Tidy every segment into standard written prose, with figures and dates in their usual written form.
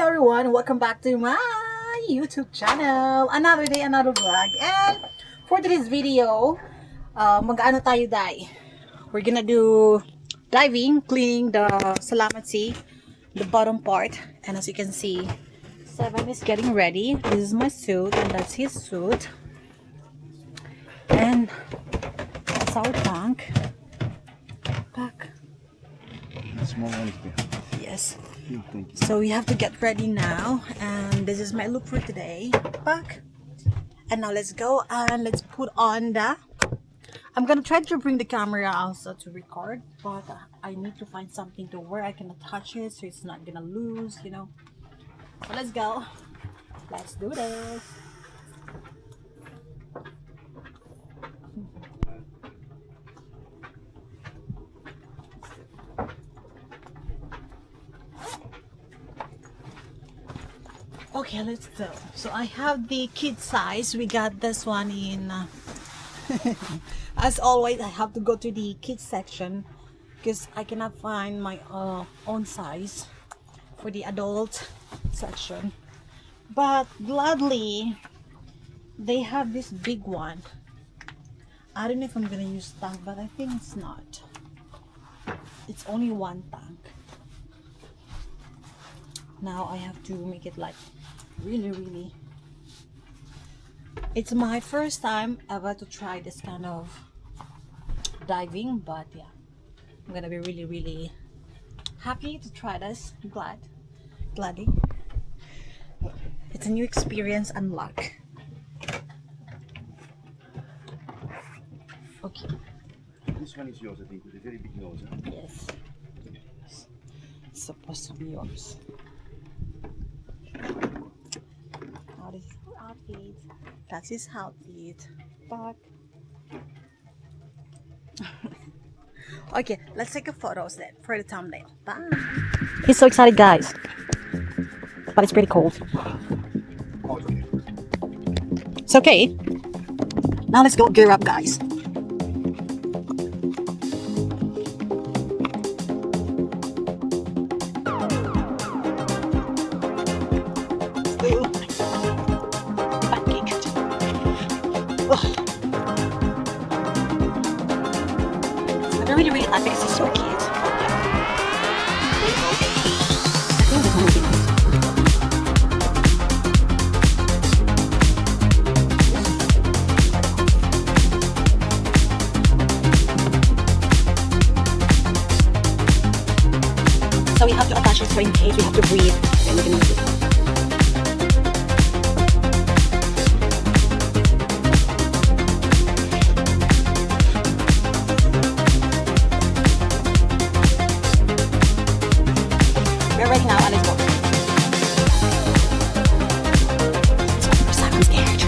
everyone, welcome back to my YouTube channel. Another day, another vlog. And for today's video, mag-ano tayo, Day? We're gonna do diving, cleaning the Salamat Sea, the bottom part. And as you can see, Seven is getting ready. This is my suit and that's his suit. And that's our tank. Back. Small ones there. Yes. Thank you. So we have to get ready now, and this is my look for today. Back. And now let's go and let's put on the. I'm gonna try to bring the camera also to record, but I need to find something to where I can attach it so it's not gonna lose, you know. So let's go. Let's do this. Okay, let's go. So I have the kid size. We got this one in as always I have to go to the kids section because I cannot find my own size for the adult section, but gladly they have this big one. I don't know if I'm gonna use tank, but I think it's not. It's only one tank. Now I have to make it like really, it's my first time ever to try this kind of diving, but yeah, I'm gonna be really happy to try this. Gladly, it's a new experience and luck. Okay, This one is yours, I think, with a very big nose. Huh? yes, it's supposed to be yours. Now this is our outfit. That's his outfit. Back. Okay, let's take a photos then for the thumbnail. Bye. He's so excited, guys. But it's pretty cold. Oh, it's okay. It's okay. Now let's go gear up, guys. Really like because he's so cute. So we have to attach it so in case we have to breathe, then we can use it. We're ready now, and let's go. I'm scared.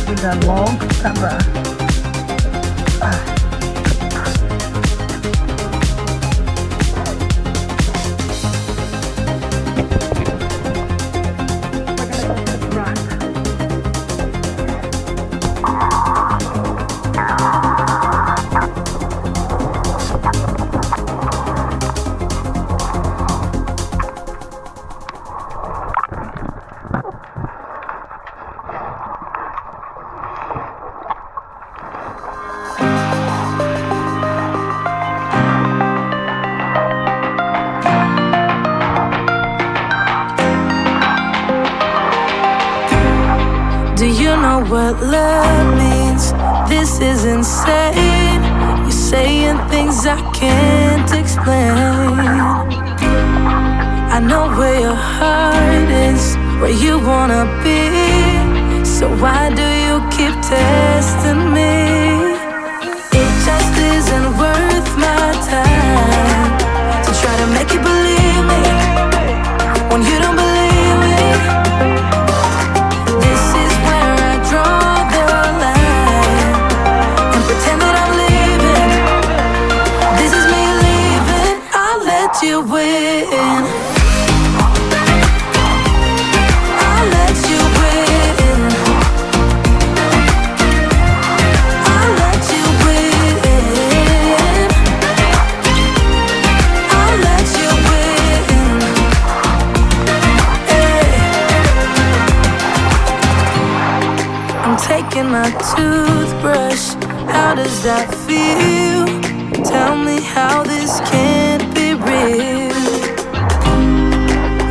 with the long camera. Do you know what love means? This is insane. You're saying things I can't explain. I know where your heart is, where you wanna be. So why do you keep testing me? It just isn't worth my time to try to make you believe me when you don't believe me. This is where I draw the line and pretend that I'm leaving. This is me leaving. I'll let you win. I'll let you win. I'll let you win. I'll let you win. Hey. I'm taking my toothbrush. How does that feel? Tell me how this can't be real.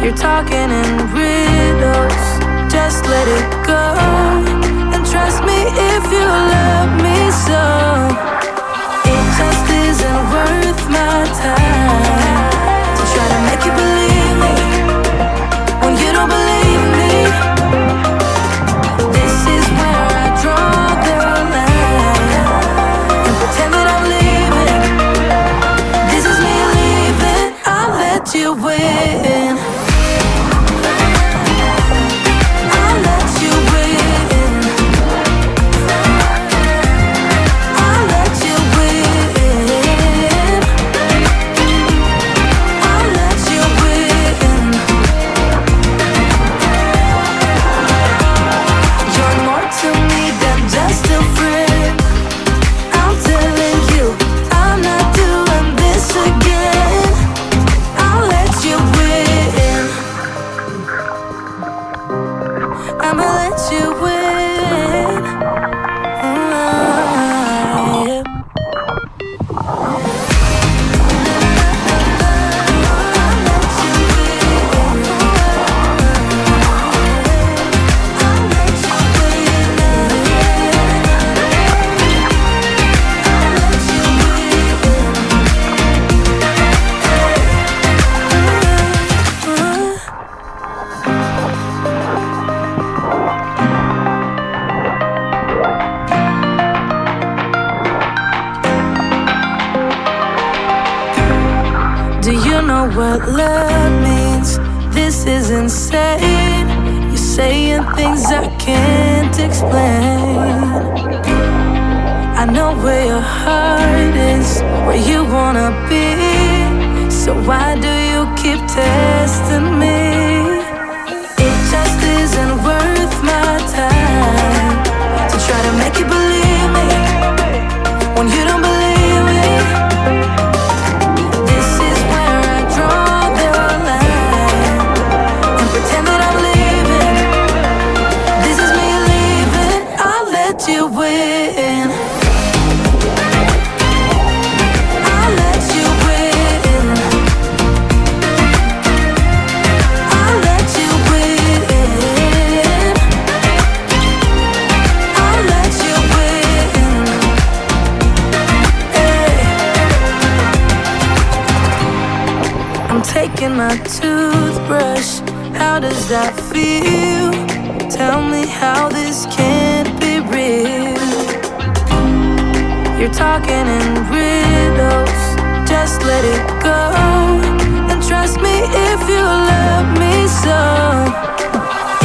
You're talking in riddles. Just let it go. And trust me if you love me so. It just isn't worth my time to try to make you believe me when you don't believe me. This is where I draw the line and pretend that I'm leaving. This is me leaving. I'll let you win. I'll let you win. I'll let you win. I'll let you win. You're more to me than just a friend. I'm telling you, I'm not doing this again. I'll let you win. I'ma let you win. Yeah. Do you know what love means? This is insane. You're saying things I can't explain. I know where your heart is, where you wanna be. So why do you keep testing me? It just isn't worth my time to try to make you believe me when you don't believe me. This is where I draw the line and pretend that I'm leaving. This is me leaving. I'll let you win. I'll let you win. I'll let you win. I'll let you win. Hey. I'm taking my toothbrush. How does that feel? Tell me how this can't be real. You're talking in riddles. Just let it go. And trust me if you love me so.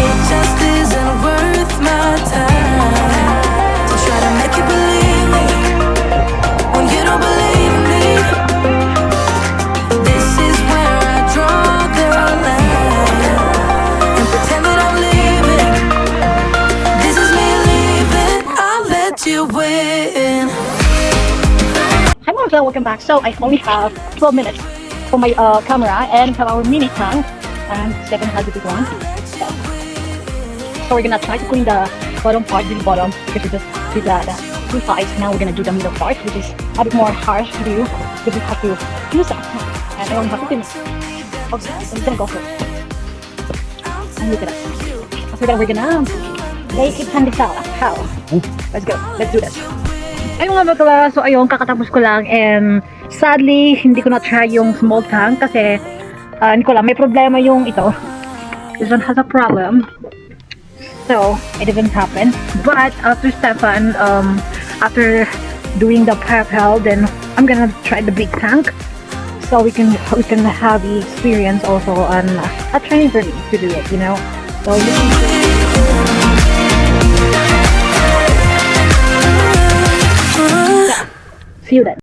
It just isn't worth my time you win. Hi Marcel, welcome back. So I only have 12 minutes for my camera and have our mini tank, and Stephen has the big one. So we're gonna try to clean the bottom part, the bottom, because we just did the two sides. Now we're gonna do the middle part, which is a bit more harsh to do because we have to use that. And I only have 15 minutes. Okay, so we're gonna go for it. And look at that. After that, we're gonna make it pandesal. How? Let's go. Let's do this. Ayun nga mga, so ayun, kakatapos ko lang, and sadly, hindi ko na-try yung small tank kasi hindi ko lang, may problema yung ito. This one has a problem. So, it didn't happen. But after Stefan, after doing the parallel, then I'm gonna try the big tank. So we can have the experience also on a training for me to do it, you know. So see you then.